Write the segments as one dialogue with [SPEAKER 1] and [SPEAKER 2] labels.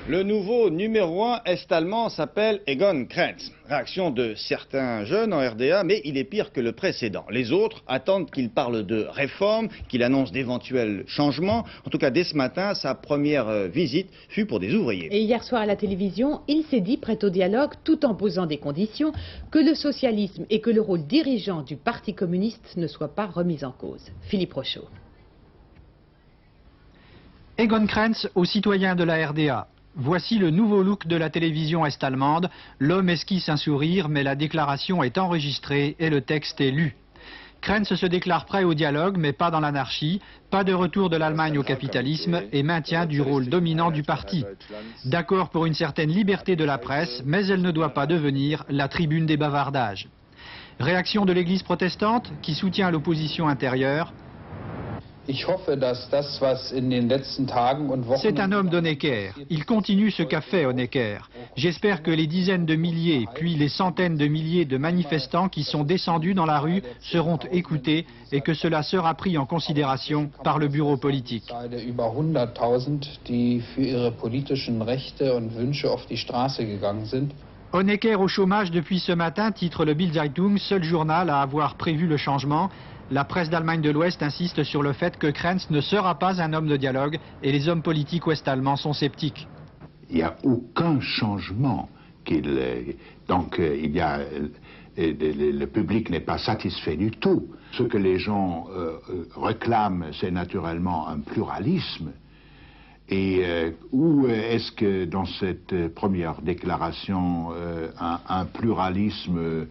[SPEAKER 1] Le nouveau numéro 1 est-allemand s'appelle Egon Krenz. Réaction de certains jeunes en RDA, mais il est pire que le précédent. Les autres attendent qu'il parle de réforme, qu'il annonce d'éventuels changements. En tout cas, dès ce matin, sa première visite fut pour des ouvriers.
[SPEAKER 2] Et hier soir à la télévision, il s'est dit prêt au dialogue tout en posant des conditions, que le socialisme et que le rôle dirigeant du Parti communiste ne soient pas remis en cause. Philippe Rochaud.
[SPEAKER 3] Egon Krenz aux citoyens de la RDA. Voici le nouveau look de la télévision est-allemande. L'homme esquisse un sourire, mais la déclaration est enregistrée et le texte est lu. Krenz se déclare prêt au dialogue, mais pas dans l'anarchie, pas de retour de l'Allemagne au capitalisme et maintien du rôle dominant du parti. D'accord pour une certaine liberté de la presse, mais elle ne doit pas devenir la tribune des bavardages. Réaction de l'Église protestante, qui soutient l'opposition intérieure. C'est un homme d'Honecker. Il continue ce qu'a fait Honecker. J'espère que les dizaines de milliers, puis les centaines de milliers de manifestants qui sont descendus dans la rue seront écoutés et que cela sera pris en considération par le bureau politique. Honecker au chômage depuis ce matin, titre le Bild-Zeitung, seul journal à avoir prévu le changement. La presse d'Allemagne de l'Ouest insiste sur le fait que Krenz ne sera pas un homme de dialogue et les hommes politiques ouest-allemands sont sceptiques.
[SPEAKER 4] Il n'y a aucun changement. Le public n'est pas satisfait du tout. Ce que les gens réclament, c'est naturellement un pluralisme. Et où est-ce que dans cette première déclaration un pluralisme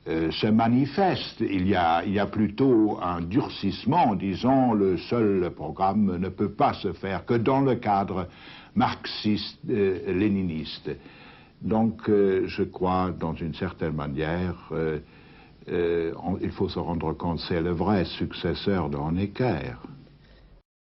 [SPEAKER 4] se manifeste? Il y a plutôt un durcissement en disant le seul programme ne peut pas se faire que dans le cadre marxiste-léniniste. Donc je crois dans une certaine manière il faut se rendre compte c'est le vrai successeur de Honecker.